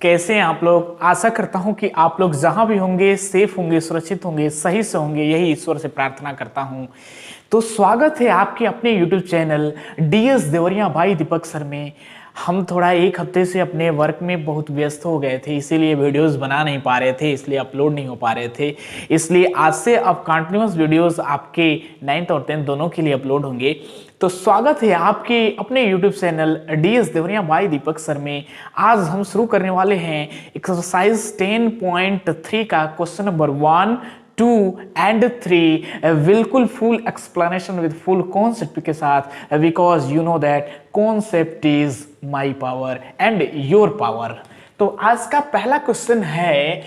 कैसे हैं आप लोग। आशा करता हूं कि आप लोग जहां भी होंगे सेफ होंगे, सुरक्षित होंगे, सही से होंगे, यही ईश्वर से प्रार्थना करता हूं। तो स्वागत है आपके अपने YouTube channel DS Deoria by Deepak sir में। हम थोड़ा एक हफ्ते से अपने वर्क में बहुत व्यस्त हो गए थे, इसीलिए वीडियोस बना नहीं पा रहे थे, इसलिए अपलोड नहीं हो पा रहे थे। इसलिए आज से अब कंटिन्यूस वीडियोस आपके 9th और 10th दोनों के लिए अपलोड होंगे। तो स्वागत है आपके अपने YouTube channel DS Deoria by Deepak sir में। आज हम शुरू करने वाले हैं एक्सरसाइज 10.3 का क्वेश्चन नंबर 1, 2 and 3 बिल्कुल full explanation with full concept के साथ, because you know that concept is my power and your power. तो आज का पहला क्वेश्चन है,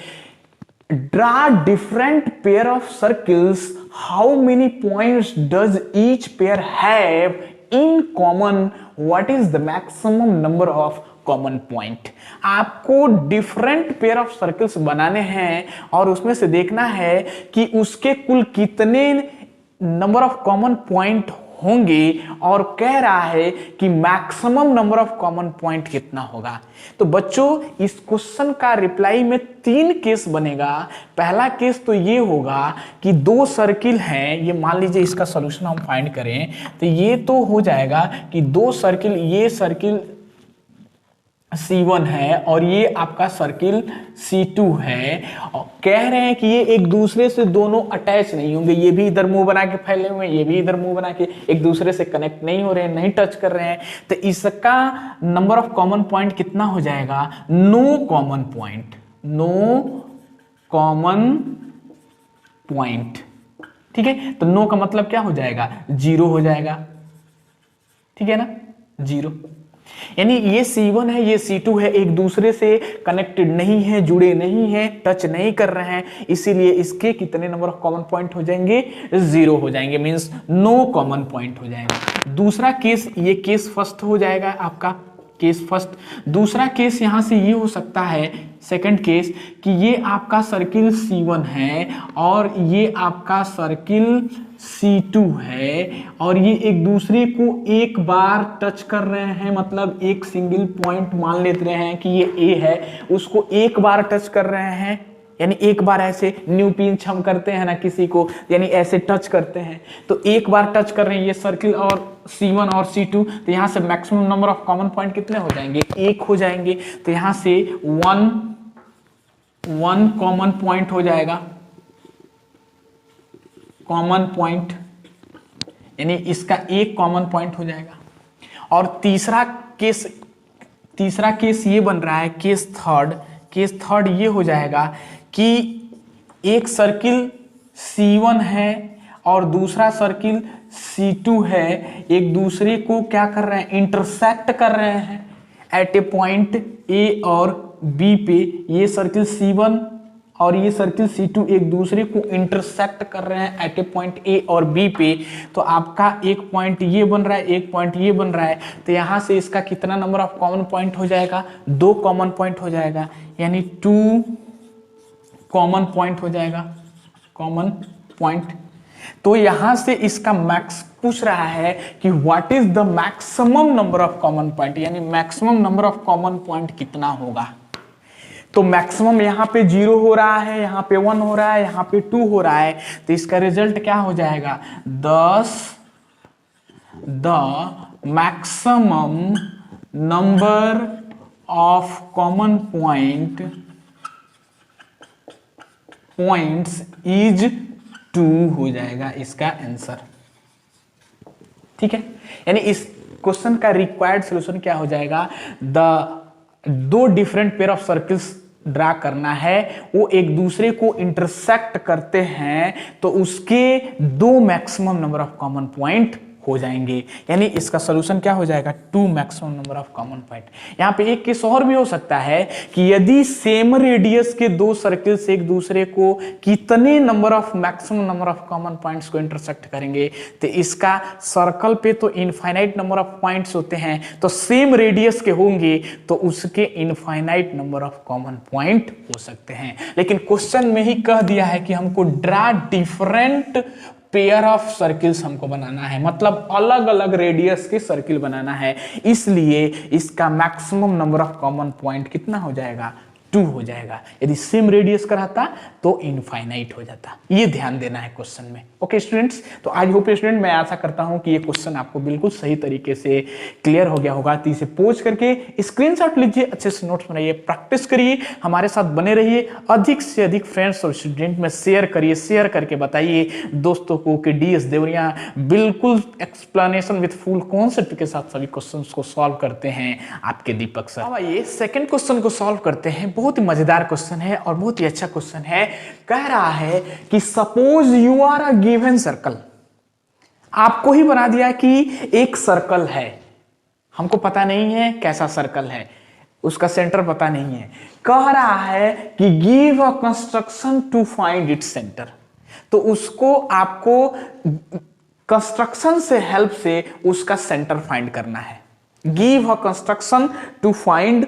draw different pair of circles, how many points does each pair have in common, what is the maximum number of common point. आपको different pair of circles बनाने हैं और उसमें से देखना है कि उसके कुल कितने नंबर ऑफ कॉमन पॉइंट होंगे, और कह रहा है कि maximum number of common point कितना होगा। तो बच्चों इस क्वेश्चन का रिप्लाई में 3 केस बनेगा। पहला केस तो ये होगा कि 2 सर्किल हैं, ये मान लीजिए इसका सॉल्यूशन हम फाइंड करें तो ये तो हो जाएगा कि 2 सर्किल, ये सर्किल C1 है और ये आपका सर्किल C2 है, और कह रहे हैं कि ये एक दूसरे से दोनों अटैच नहीं होंगे। ये भी इधर मुंह बना के फैले हुए हैं, ये भी इधर मुंह बना के एक दूसरे से कनेक्ट नहीं हो रहे हैं, नहीं टच कर रहे हैं। तो इसका नंबर ऑफ कॉमन पॉइंट कितना हो जाएगा? No common point, no common point. ठीक है, तो नो का मतलब क्या हो जाएगा? 0 हो जाएगा। ठीक है ना, 0। यानी ये C1 है, ये C2 है, एक दूसरे से कनेक्टेड नहीं है, जुड़े नहीं है, टच नहीं कर रहे हैं, इसीलिए इसके कितने नंबर ऑफ कॉमन पॉइंट हो जाएंगे? 0 हो जाएंगे, मींस नो कॉमन पॉइंट हो जाएगा। दूसरा केस, ये केस फर्स्ट हो जाएगा आपका, केस फर्स्ट। दूसरा केस यहां से ये हो सकता है, सेकंड केस, कि ये आपका सर्किल C1 है और ये आपका सर्किल C2 है, और ये एक दूसरे को एक बार टच कर रहे हैं, मतलब एक सिंगल पॉइंट मान लेते हैं कि ये A है, उसको एक बार टच कर रहे हैं। यानी एक बार ऐसे न्यू पिंच हम करते हैं ना किसी को, यानी ऐसे टच करते हैं, तो एक बार टच कर रहे हैं ये सर्किल और C1 और C2। तो यहां से maximum number of common point कितने हो जाएंगे? 1 हो जाएंगे। तो यहां से 1 कॉमन पॉइंट हो जाएगा, कॉमन पॉइंट, यानी इसका 1 कॉमन पॉइंट हो जाएगा। और तीसरा केस ये बन रहा है, केस थर्ड ये हो जाएगा कि एक सर्किल C1 है और दूसरा सर्किल C2 है, एक दूसरे को क्या कर रहे हैं? इंटरसेक्ट कर रहे हैं एट ए पॉइंट A और B पे। ये सर्किल C1 और ये सर्किल C2 एक दूसरे को इंटरसेक्ट कर रहे हैं एट ए पॉइंट A और B पे। तो आपका एक पॉइंट ये बन रहा है, एक पॉइंट ये बन रहा है। तो यहां से इसका कितना नंबर ऑफ कॉमन पॉइंट हो जाएगा? 2 कॉमन पॉइंट हो जाएगा, यानी 2 कॉमन पॉइंट हो जाएगा, कॉमन पॉइंट। तो यहां से इसका मैक्स पूछ रहा है कि what is the maximum number of common point, यानी maximum number of common point कितना होगा। तो मैक्सिमम यहां पे 0 हो रहा है, यहां पे 1 हो रहा है, यहां पे 2 हो रहा है। तो इसका रिजल्ट क्या हो जाएगा? 10 the maximum number of common points is 2 हो जाएगा इसका आंसर। ठीक है, यानी इस क्वेश्चन का रिक्वायर्ड सॉल्यूशन क्या हो जाएगा? 2 different pair of circles draw करना है, वो एक दूसरे को इंटरसेक्ट करते हैं, तो उसके 2 maximum number of common point हो जाएंगे। यानी इसका सॉल्यूशन क्या हो जाएगा? 2 maximum number of common point. यहां पे एक केस और भी हो सकता है कि यदि सेम रेडियस के 2 सर्किल्स एक दूसरे को कितने number of maximum number of common points को इंटरसेक्ट करेंगे। तो इसका सर्कल पे तो इनफाइनाइट नंबर ऑफ पॉइंट्स होते हैं, तो सेम रेडियस के होंगे तो उसके infinite number of common point हो सकते हैं। लेकिन क्वेश्चन में ही कह दिया है कि हमको draw different pair of circles हमको बनाना है, मतलब अलग अलग रेडियस के सर्किल बनाना है, इसलिए इसका maximum number of common point कितना हो जाएगा? 2 हो जाएगा। यदि सेम रेडियस का रहता तो इनफाइनाइट हो जाता। ये ध्यान देना है क्वेश्चन में। ओके स्टूडेंट्स, तो आई होप स्टूडेंट, मैं आशा करता हूं कि ये क्वेश्चन आपको बिल्कुल सही तरीके से क्लियर हो गया होगा। तो इसे पोज करके स्क्रीनशॉट लीजिए, अच्छे से नोट्स बनाइए, प्रैक्टिस करिए, हमारे साथ बने रहिए, अधिक से अधिक फ्रेंड्स और स्टूडेंट में शेयर करिए, शेयर करके बताइए दोस्तों को कि डीएस देवरिया बिल्कुल एक्सप्लेनेशन विद फुल कॉन्सेप्ट के साथ सभी क्वेश्चंस को सॉल्व करते हैं आपके दीपक सर। अब आइए सेकंड क्वेश्चन को सॉल्व करते हैं। बहुत ही मजेदार क्वेश्चन है और बहुत ही अच्छा क्वेश्चन है। कह रहा है कि suppose you are a given circle, आपको ही बना दिया कि एक सर्कल है, हमको पता नहीं है कैसा सर्कल है, उसका सेंटर पता नहीं है। कह रहा है कि give a construction to find its centre, तो उसको आपको कंस्ट्रक्शन से हेल्प से उसका सेंटर फाइंड करना है। Give a construction to find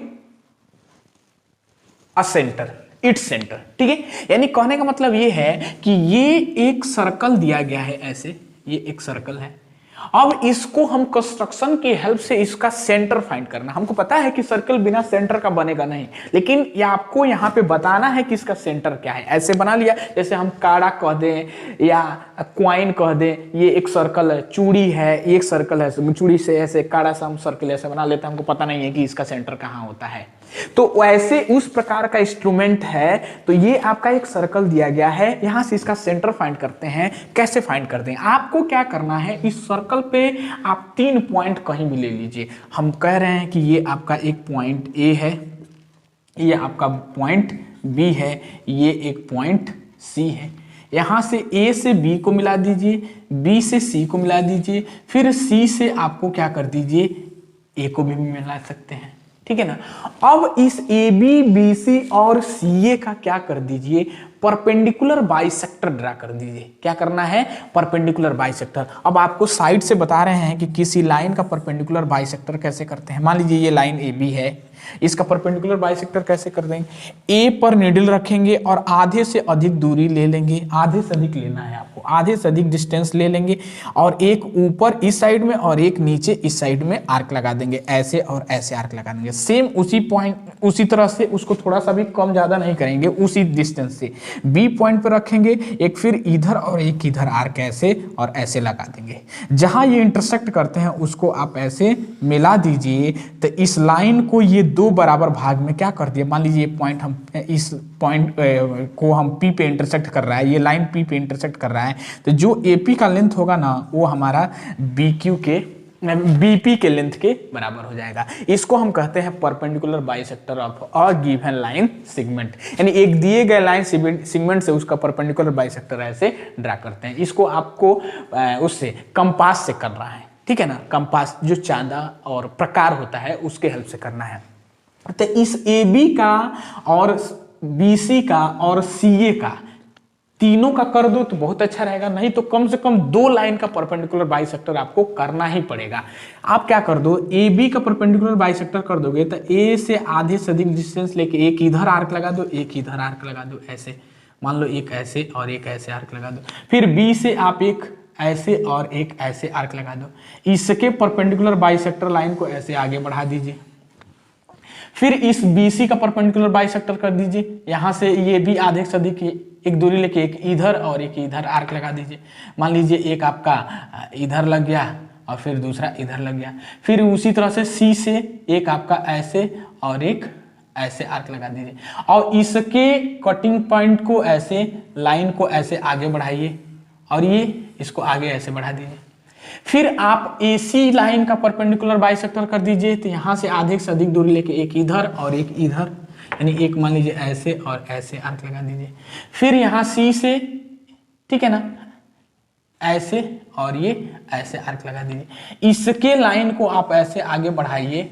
a centre, its centre, ठीक है। यानी कहने का मतलब ये है कि ये एक सर्कल दिया गया है, ऐसे ये एक सर्कल है। अब इसको हम कंस्ट्रक्शन की हेल्प से इसका सेंटर फाइंड करना। हमको पता है कि सर्कल बिना सेंटर का बनेगा नहीं, लेकिन ये आपको यहाँ पे बताना है कि इसका सेंटर क्या है। ऐसे बना लिया, जैसे हम काड़ा कह दें या क्वाइन कह दें, ये एक सर्कल है, चूड़ी है, ये एक सर्कल है, चूड़ी से ऐसे काड़ा से हम सर्कल ऐसे बना लेते हैं, हमको पता नहीं है कि इसका सेंटर कहाँ होता है। तो ऐसे उस प्रकार का इंस्ट्रूमेंट है। तो ये आपका एक सर्कल दिया गया है, यहां से इसका सेंटर फाइंड करते हैं। कैसे फाइंड करते हैं? आपको क्या करना है, इस सर्कल पे आप 3 पॉइंट कहीं भी ले लीजिए। हम कह रहे हैं कि ये आपका एक पॉइंट ए है, ये आपका पॉइंट बी है, ये एक पॉइंट सी है। यहां से ए से बी को मिला दीजिए, बी से सी को मिला दीजिए, फिर सी से आपको क्या कर दीजिए, ए को भी मिला सकते हैं, ठीक है ना। अब इस ए बी बी सी और सी ए का क्या कर दीजिए, परपेंडिकुलर बाइसेक्टर ड्रा कर दीजिए। क्या करना है, परपेंडिकुलर बाइसेक्टर। अब आपको साइड से बता रहे हैं कि किसी लाइन का परपेंडिकुलर बाइसेक्टर कैसे करते हैं। मान लीजिए ये लाइन ए बी है, इसका परपेंडिकुलर बाइसेक्टर कैसे कर देंगे, ए पर नीडल रखेंगे और आधे से अधिक दूरी ले लेंगे, आधे से अधिक लेना है आपको, आधे से अधिक डिस्टेंस ले लेंगे और एक ऊपर इस साइड में और एक नीचे इस साइड में आर्क लगा देंगे, ऐसे और ऐसे आर्क लगा देंगे। सेम उसी पॉइंट, उसी तरह से उसको थोड़ा सा भी कम ज्यादा नहीं करेंगे, उसी डिस्टेंस से बी पॉइंट पर रखेंगे, एक फिर इधर और एक इधर आर्क ऐसे और ऐसे लगा देंगे। जहां ये इंटरसेक्ट करते हैं उसको आप ऐसे मिला दीजिए। तो इस लाइन को ये 2 बराबर भाग में क्या कर दिया, मान लीजिए ये पॉइंट, हम इस पॉइंट को हम पी पे इंटरसेक्ट कर रहा है, ये लाइन पी पे इंटरसेक्ट कर रहा है, तो जो एपी का लेंथ होगा ना वो हमारा बीक्यू के बीपी के लेंथ के बराबर हो जाएगा। इसको हम कहते हैं perpendicular bisector of a given line segment. यानी एक दिए गए लाइन सेगमेंट से उसका परपेंडिकुलर बाइसेक्टर ऐसे ड्रा करते हैं। इसको आपको उससे कंपास से करना है, ठीक है ना। कंपास जो चांदा और प्रकार होता है उसके हेल्प से करना है। तो इस ए बी का और बी सी का और सी ए का तीनों का कर दो तो बहुत अच्छा रहेगा, नहीं तो कम से कम 2 लाइन का परपेंडिकुलर बाइसेक्टर आपको करना ही पड़ेगा। आप क्या कर दो, ए बी का परपेंडिकुलर बाइसेक्टर कर दोगे तो ए से आधे से अधिक डिस्टेंस लेके एक इधर आर्क लगा दो, एक इधर आर्क लगा दो, ऐसे मान लो एक ऐसे और एक ऐसे आर्क लगा दो। फिर बी से आप एक ऐसे और एक ऐसे आर्क लगा दो, इसके परपेंडिकुलर बाइसेक्टर लाइन को ऐसे आगे बढ़ा दीजिए। फिर इस BC का परपेंडिकुलर बाइसेक्टर कर दीजिए, यहां से ये भी आधे से अधिक एक दूरी लेके एक इधर और एक इधर आर्क लगा दीजिए। मान लीजिए एक आपका इधर लग गया और फिर दूसरा इधर लग गया। फिर उसी तरह से C से एक आपका ऐसे और एक ऐसे आर्क लगा दीजिए और इसके कटिंग पॉइंट को ऐसे, लाइन को ऐसे आगे बढ़ाइए और ये इसको आगे ऐसे बढ़ा दीजिए। फिर आप AC लाइन का परपेंडिकुलर बाइसेक्टर कर दीजिए, तो यहां से आधे से अधिक दूरी लेके एक इधर और एक इधर, यानी एक मान लीजिए ऐसे और ऐसे आर्क लगा दीजिए। फिर यहां C से, ठीक है ना, ऐसे और ये ऐसे आर्क लगा दीजिए। इसके लाइन को आप ऐसे आगे बढ़ाइए।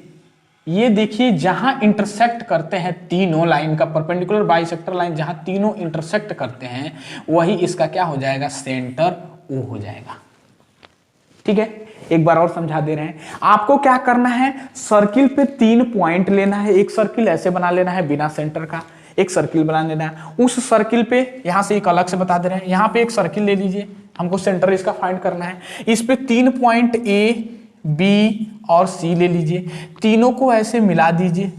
ये देखिए जहां इंटरसेक्ट करते हैं तीनों लाइन का परपेंडिकुलर बाइसेक्टर लाइन, जहां तीनों इंटरसेक्ट करते हैं वही इसका क्या हो जाएगा, सेंटर O हो जाएगा। ठीक है, एक बार और समझा दे रहे हैं। आपको क्या करना है, सर्किल पे 3 पॉइंट लेना है। एक सर्किल ऐसे बना लेना है बिना सेंटर का, एक सर्किल बना लेना है। उस सर्किल पे यहां से एक अलग से बता दे रहे हैं, यहां पे एक सर्किल ले लीजिए, हमको सेंटर इसका फाइंड करना है। इस पे 3 पॉइंट A, B और C ले लीजिए, तीनों को ऐसे मिला दीजिए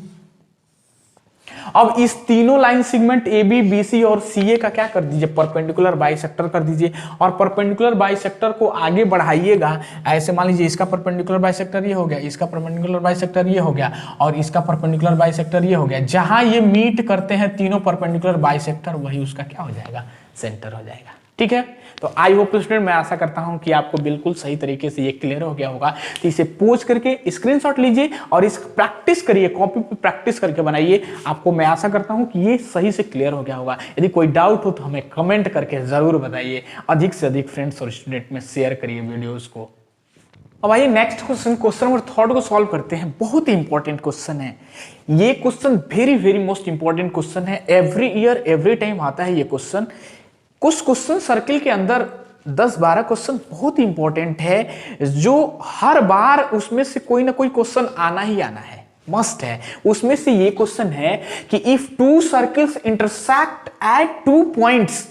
अब इस तीनों line segment A B B C और सी ए का क्या कर दीजिए, परपेंडिकुलर बाइसेक्टर कर दीजिए। और परपेंडिकुलर बाइसेक्टर को आगे बढ़ाइएगा, ऐसे मान लीजिए इसका परपेंडिकुलर बाइसेक्टर ये हो गया, इसका परपेंडिकुलर बाइसेक्टर ये हो गया, और इसका परपेंडिकुलर बाइसेक्टर ये हो गया। जहां ये मीट करते हैं तीनों परपेंडिकुलर बाइसेक्टर, वही उसका क्या हो जाएगा, सेंटर हो जाएगा। ठीक है, तो आई होप स्टूडेंट, मैं आशा करता हूं कि आपको बिल्कुल सही तरीके से ये क्लियर हो गया होगा। तो इसे पोज करके स्क्रीनशॉट लीजिए और इस प्रैक्टिस करिए, कॉपी पे प्रैक्टिस करके बनाइए। आपको मैं आशा करता हूं कि ये सही से क्लियर हो गया होगा। यदि कोई डाउट हो तो हमें कमेंट करके जरूर बताइए। अधिक से अधिक फ्रेंड्स और स्टूडेंट में शेयर करिए वीडियोज को। अब आइए नेक्स्ट क्वेश्चन नंबर 3 को सॉल्व करते हैं। बहुत ही इंपॉर्टेंट क्वेश्चन है ये question, very most important question है। एवरी ईयर एवरी टाइम आता है ये क्वेश्चन। कुछ क्वेश्चन सर्किल के अंदर 10-12 क्वेश्चन बहुत ही इंपॉर्टेंट है, जो हर बार उसमें से कोई ना कोई क्वेश्चन आना ही आना है, मस्ट है। उसमें से ये क्वेश्चन है कि if two circles intersect at 2 points,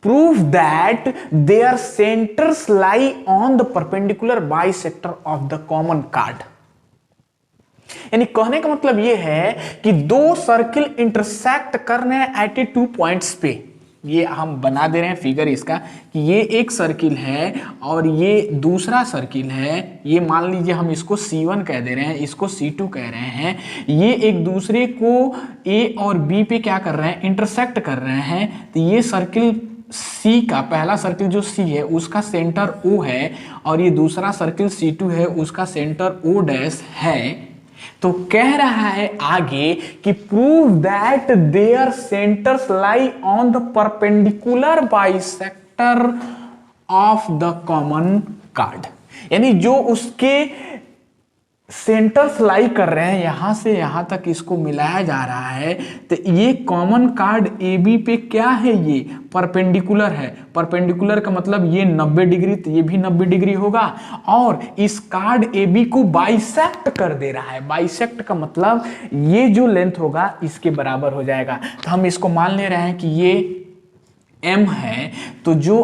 prove that their centers lie on the perpendicular bisector of the common chord। यानी कहने का मतलब यह है कि दो सर्किल इंटरसेक्ट कर रहे हैं एट ए 2 पॉइंट्स पे। ये हम बना दे रहे हैं फिगर इसका कि ये एक सर्किल है और ये दूसरा सर्किल है। ये मान लीजिए हम इसको C1 कह दे रहे हैं, इसको C2 कह रहे हैं। ये एक दूसरे को A और B पे क्या कर रहे हैं, इंटरसेक्ट कर रहे हैं। तो ये सर्किल C का पहला सर्किल जो C है उसका सेंटर O है, और ये दूसरा सर्किल C2 है उसका सेंटर O डैश है। तो कह रहा है आगे कि prove that there centres lie on the perpendicular bisector of the common card. यानी जो उसके सेंटर्स लाई कर रहे हैं, यहां से यहां तक इसको मिलाया जा रहा है। तो ये कॉमन कार्ड ए बी पे क्या है, ये परपेंडिकुलर है। परपेंडिकुलर का मतलब ये 90 डिग्री, तो ये भी 90 डिग्री होगा। और इस कार्ड ए बी को बाइसेक्ट कर दे रहा है। बाइसेक्ट का मतलब ये जो लेंथ होगा इसके बराबर हो जाएगा। तो हम इसको मान ले रहे हैं कि ये एम है, तो जो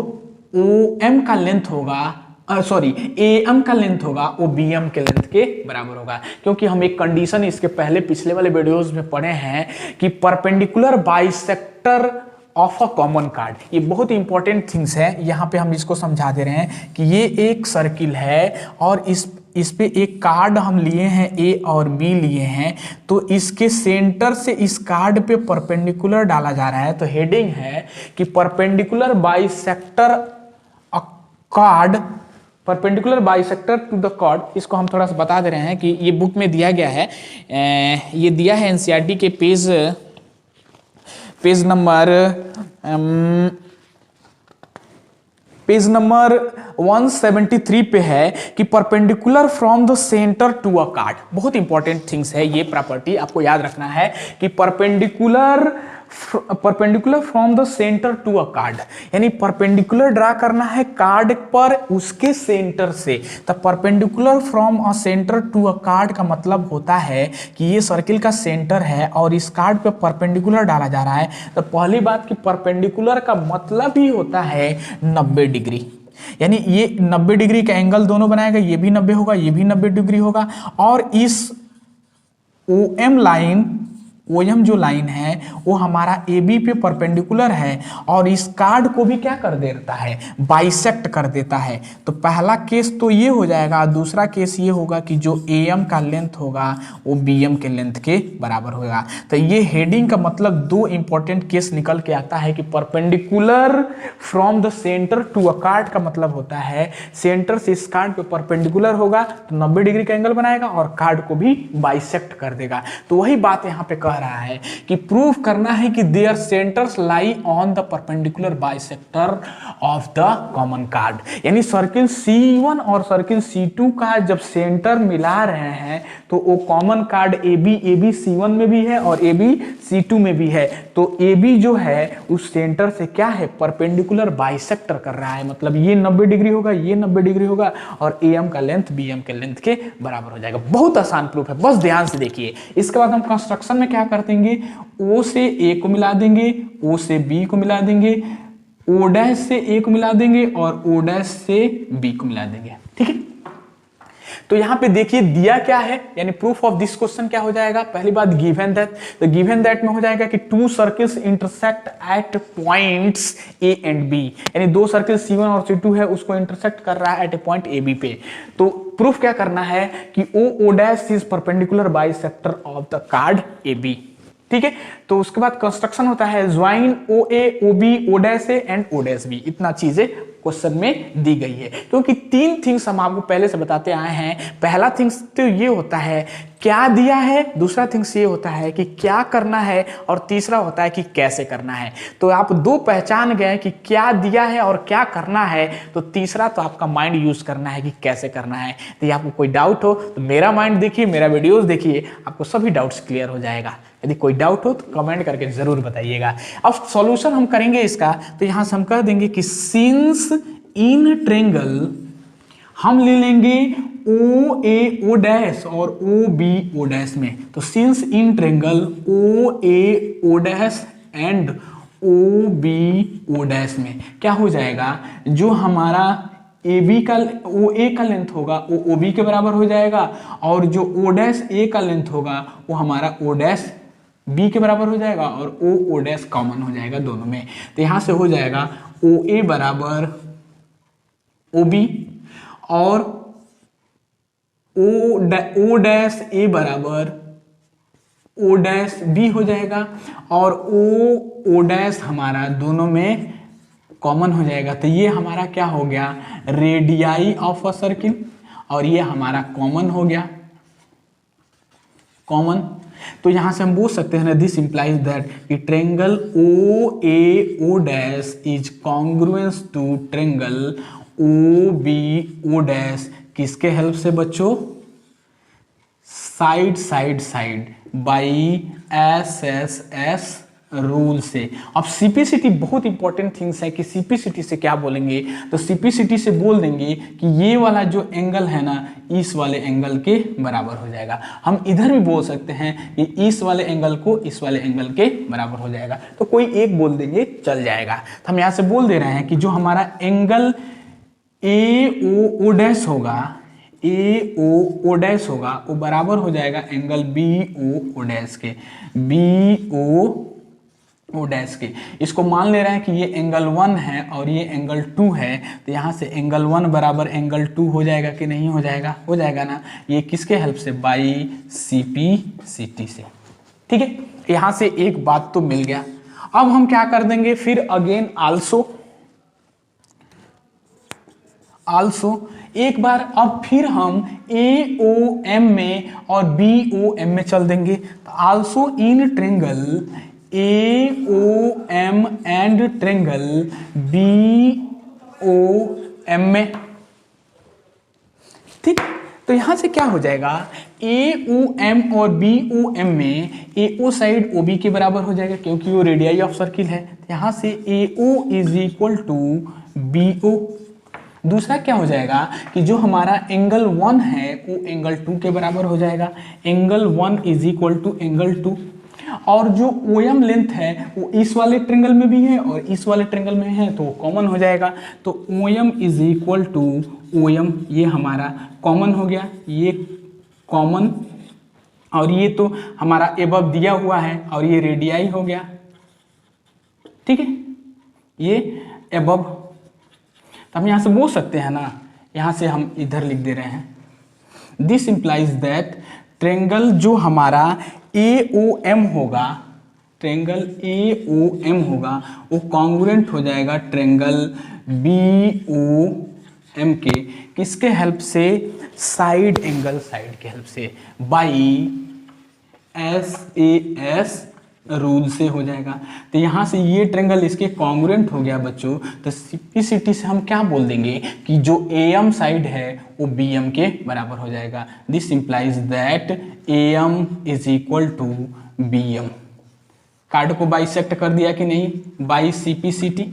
ओ एम का लेंथ होगा, सॉरी AM का लेंथ होगा वो BM के लेंथ के बराबर होगा। क्योंकि हम एक कंडीशन इसके पहले पिछले वाले वीडियोस में पढ़े हैं कि perpendicular bisector of a common card, ये बहुत इंपॉर्टेंट थिंग्स है। यहाँ पे हम इसको समझा दे रहे हैं कि ये एक सर्किल है और इस पे एक कार्ड हम लिए हैं, A और B लिए हैं। तो इसके सेंटर से इस कार्ड पे परपेंडिकुलर डाला जा रहा है। तो हेडिंग है कि perpendicular bisector a chord, perpendicular bisector to the chord. इसको हम थोड़ा सा बता दे रहे हैं कि ये बुक में दिया गया है, ये दिया है NCERT के पेज नंबर 173 पे है कि perpendicular from the centre to a chord. बहुत इंपॉर्टेंट थिंग्स है ये प्रॉपर्टी, आपको याद रखना है कि perpendicular from the centre to a chord, यानी परपेंडिकुलर ड्रा करना है कार्ड पर उसके सेंटर से। तो perpendicular from a centre to a chord का मतलब होता है कि ये सर्किल का सेंटर है और इस कार्ड पे परपेंडिकुलर डाला जा रहा है। तो पहली बात कि परपेंडिकुलर का मतलब ही होता है 90 डिग्री, यानी ये 90 डिग्री का एंगल दोनों बनाएगा, ये भी 90 होगा, ये भी 90 डिग्री होगा। और इस OM लाइन, OM जो लाइन है वो हमारा AB पे परपेंडिकुलर है और इस कार्ड को भी क्या कर देता है, बाइसेक्ट कर देता है। तो पहला केस तो ये हो जाएगा, दूसरा केस ये होगा कि जो AM का लेंथ होगा वो BM के लेंथ के बराबर होगा। तो ये हेडिंग का मतलब दो इंपॉर्टेंट केस निकल के आता है कि perpendicular from the centre to a chord का मतलब होता है सेंटर से इस कार्ड पे परपेंडिकुलर होगा तो 90 डिग्री का एंगल बनाएगा और कार्ड को भी बाइसेक्ट कर देगा। तो वही बात यहाँ पे रहा है कि प्रूव करना है कि there centres lie on the perpendicular bisector of the common card. यानी सर्किल C1 और सर्किल C2 का जब सेंटर मिला रहे हैं तो वो कॉमन कार्ड AB C1 में भी है और AB C2 में भी है। तो AB जो है उस सेंटर से क्या है, परपेंडिकुलर बाइसेक्टर कर रहा है। मतलब ये 90 डिग्री होगा, ये 90 डिग्री होगा और AM का लेंथ BM के लेंथ के बराबर हो जाएगा। बहुत आसान प्रूफ है, बस ध्यान से देखिए। इसके बाद हम कंस्ट्रक्शन में क्या कर देंगे, O से A को मिला देंगे, O से B को मिला देंगे, O डैश से A को मिला देंगे और O डैश से B को मिला देंगे। ठीक है, तो यहाँ पे देखिए दिया क्या है, यानी प्रूफ ऑफ दिस क्वेश्चन क्या हो जाएगा, पहली बात गिवन दैट, तो गिवन दैट में हो जाएगा कि two circles intersect at points A and B, यानी दो सर्किल C1 और C2 है, उसको इंटरसेक्ट कर रहा है at a point A B पे। तो प्रूफ क्या करना है कि O dash is perpendicular bisector of the chord A B. ठीक है, तो उसके बाद कंस्ट्रक्शन होता है join O A O B O dash A and O dash B. इतना चीजें क्वेश्चन में दी गई है, क्योंकि तीन थिंग्स हम आपको पहले से बताते आए हैं। पहला थिंग्स तो ये होता है क्या दिया है, दूसरा थिंग्स ये होता है कि क्या करना है, और तीसरा होता है कि कैसे करना है। तो आप दो पहचान गए कि क्या दिया है और क्या करना है, तो तीसरा तो आपका माइंड यूज करना है कि कैसे करना है। तो आपको कोई डाउट हो तो मेरा माइंड देखिए, मेरा वीडियोस देखिए, आपको सभी डाउट्स क्लियर हो जाएगा। यदि कोई डाउट हो तो कमेंट करके जरूर बताइएगा। अब सॉल्यूशन हम करेंगे इसका, तो यहां से हम कह देंगे कि सिंस इन ट्रेंगल हम ले लेंगे ओ ए ओ डैश और ओ बी ओ डैश में। तो since in triangle O A O dash and O B O dash में क्या हो जाएगा, जो हमारा ए बी का ओ ए का लेंथ होगा वो ओ बी के बराबर हो जाएगा, और जो ओ डैश ए का लेंथ होगा वो हमारा ओ डैश बी के बराबर हो जाएगा, और ओ डैश कॉमन हो जाएगा दोनों में। तो यहां से हो जाएगा ओ ए बराबर ओ बी और ओ डैश ए बराबर ओ डैश बी हो जाएगा, और ओ डैश हमारा दोनों में कॉमन हो जाएगा। तो ये हमारा क्या हो गया, रेडियाई ऑफ अ सर्किल, और ये हमारा कॉमन हो गया, कॉमन। तो यहां से हम बोल सकते हैं ना, दिस इंप्लाइज दैट कि triangle O A O dash is congruence to triangle O B O dash, किसके हेल्प से बच्चों, side side side by S rule से। अब सीपीसीटी बहुत इंपॉर्टेंट थिंग्स है कि सीपीसीटी से क्या बोलेंगे, तो सीपीसीटी से बोल देंगे कि ये वाला जो एंगल है ना इस वाले एंगल के बराबर हो जाएगा। हम इधर भी बोल सकते हैं कि इस वाले एंगल को इस वाले एंगल के बराबर हो जाएगा, तो कोई एक बोल देंगे चल जाएगा। तो हम यहाँ से बोल दे रहे हैं कि जो हमारा एंगल ए ओ डैश होगा, ए ओ डैश होगा, वो बराबर हो जाएगा एंगल बी ओ डैश के, बी ओ डैश के। इसको मान ले रहे हैं कि ये एंगल 1 है और ये एंगल 2 है, तो यहाँ से एंगल 1 बराबर एंगल 2 हो जाएगा कि नहीं हो जाएगा, हो जाएगा ना। ये किसके हेल्प से, बाई सीपीसीटी से। ठीक है, यहाँ से एक बात तो मिल गया। अब हम क्या कर देंगे फिर, अगेन आल्सो एक बार अब फिर हम ए ओ एम में और बी ओ एम में चल देंगे। तो also in triangle A O M and triangle B O M में। ठीक, तो यहां से क्या हो जाएगा, ए ओ एम और बी ओ एम में A O side O B के बराबर हो जाएगा, क्योंकि वो रेडियाई ऑफ सर्किल है। यहां से A O is equal to B O. दूसरा क्या हो जाएगा कि जो हमारा एंगल 1 है वो एंगल 2 के बराबर हो जाएगा, angle 1 is equal to angle 2। और जो ओ एम लेंथ है वो इस वाले ट्रेंगल में भी है और इस वाले ट्रेंगल में है, तो कॉमन हो जाएगा। तो O M is equal to O M, ये हमारा कॉमन हो गया, ये कॉमन, और ये तो हमारा एबव दिया हुआ है और ये रेडियाई हो गया। ठीक है, ये एबव। हम यहां से बोल सकते हैं ना, यहां से हम इधर लिख दे रहे हैं, दिस इंप्लाइज दैट ट्रेंगल जो हमारा ए ओ एम होगा, ट्रेंगल ए ओ एम होगा वो कॉन्ग्रुएंट हो जाएगा ट्रेंगल बी ओ एम के, किसके हेल्प से, साइड एंगल साइड के हेल्प से, बाई एस रूल से हो जाएगा। तो यहां से ये ट्रेंगल इसके कॉन्ग्रुएंट हो गया बच्चों। तो सीपीसीटी से हम क्या बोल देंगे कि जो एम साइड है वो बीएम के बराबर हो जाएगा। This implies that M is equal to BM. Chord को बाइसेक्ट कर दिया कि नहीं, बाई सीपीसीटी।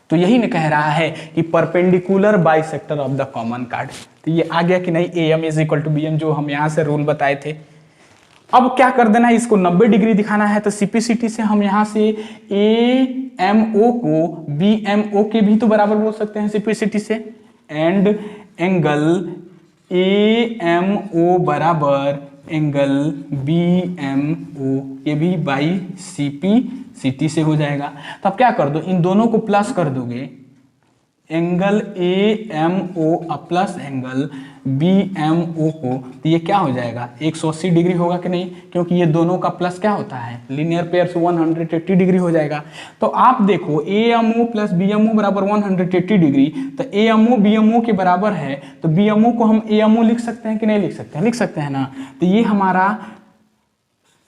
तो यही न कह रहा है कि perpendicular bisector of the common chord. तो ये आ गया कि नहीं, M is equal to BM, जो हम यहां से रूल बताए थे। अब क्या कर देना है, इसको 90 डिग्री दिखाना है। तो सीपीसीटी से हम यहां से ए एम ओ को बी एम ओ के भी तो बराबर बोल सकते हैं सीपीसीटी से, and angle A M O बराबर एंगल बी एम ओ, ये भी by C P C T से हो जाएगा। तो अब क्या कर दो, इन दोनों को प्लस कर दोगे, angle A M O plus angle B M O को, तो ये क्या हो जाएगा 180 डिग्री होगा कि नहीं, क्योंकि ये दोनों का प्लस क्या होता है लीनियर पेयर से 180 डिग्री हो जाएगा। तो आप देखो A M O plus B M O बराबर 180 डिग्री, तो A M O B M O के बराबर है, तो बी एम ओ को हम ए एम ओ लिख सकते हैं कि नहीं लिख सकते हैं, लिख सकते हैं ना। तो ये हमारा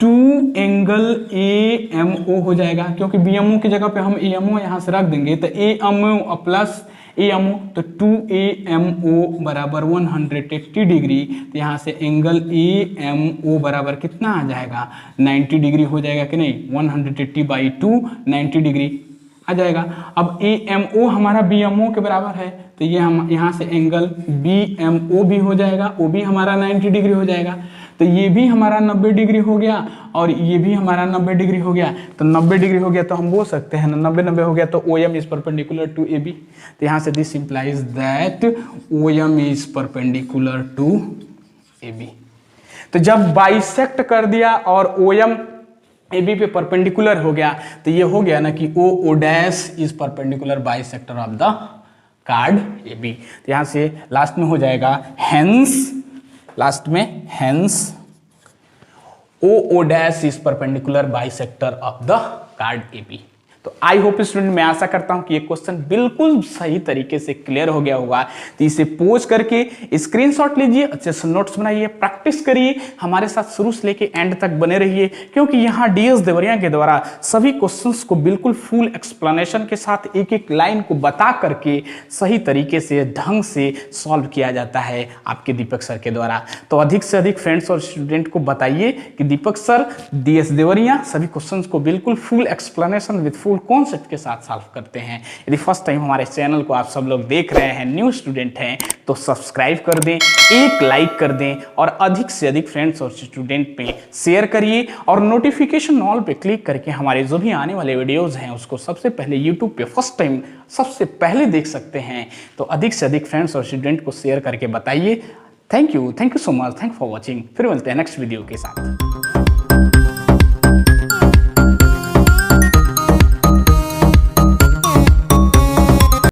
2 एंगल ए एम ओ हो जाएगा, क्योंकि बी एम ओ की जगह पे हम ए एम ओ यहां से रख देंगे, तो A M O plus A M O, तो 2 ए एम ओ बराबर 180 डिग्री, तो यहाँ से एंगल ए एम ओ बराबर कितना आ जाएगा 90 डिग्री हो जाएगा कि नहीं, 180/2 90 डिग्री आ जाएगा। अब ए एम ओ हमारा बी एम ओ के बराबर है, तो ये हम यहाँ से एंगल बी एम ओ भी हो जाएगा, वो भी हमारा 90 डिग्री हो जाएगा। तो ये भी हमारा 90 डिग्री हो गया और ये भी हमारा 90 डिग्री हो गया। तो 90 डिग्री हो गया तो हम बोल सकते हैं ना 90 हो गया तो O M is perpendicular to A B. तो यहाँ से this implies that O M is perpendicular to A B. तो जब बाइसेक्ट कर दिया और ओ एम ए बी पे परपेंडिकुलर हो गया, तो ये हो गया ना कि O dash is perpendicular bisector of the chord A B. तो यहाँ से लास्ट में हो जाएगा हेंस, लास्ट में hence O dash is perpendicular bisector of the chord A B. तो आई होप स्टूडेंट, मैं आशा करता हूं कि ये क्वेश्चन बिल्कुल सही तरीके से क्लियर हो गया होगा। तो इसे पोज करके स्क्रीनशॉट लीजिए, अच्छे से नोट्स बनाइए, प्रैक्टिस करिए, हमारे साथ शुरू से लेके एंड तक बने रहिए, क्योंकि यहाँ डीएस देवरिया के द्वारा सभी क्वेश्चंस को बिल्कुल फुल एक्सप्लेनेशन के साथ एक एक लाइन को बता करके सही तरीके से ढंग से सॉल्व किया जाता है आपके दीपक सर के द्वारा। तो अधिक से अधिक फ्रेंड्स और स्टूडेंट को बताइए कि दीपक सर डीएस देवरिया सभी क्वेश्चन को बिल्कुल full explanation with full concept के साथ सॉल्व करते हैं। यदि फर्स्ट टाइम हमारे चैनल को आप सब लोग देख रहे हैं, न्यू स्टूडेंट हैं, तो सब्सक्राइब कर दें, एक लाइक कर दें और अधिक से अधिक फ्रेंड्स और स्टूडेंट पे शेयर करिए और नोटिफिकेशन ऑल पे क्लिक करके हमारे जो भी आने वाले वीडियोस हैं उसको सबसे पहले यूट्यूब पे फर्स्ट टाइम सबसे पहले देख सकते हैं। तो अधिक से अधिक फ्रेंड्स और स्टूडेंट को शेयर करके बताइए। Thank you so much, thank for watching. फिर मिलते हैं नेक्स्ट वीडियो के साथ।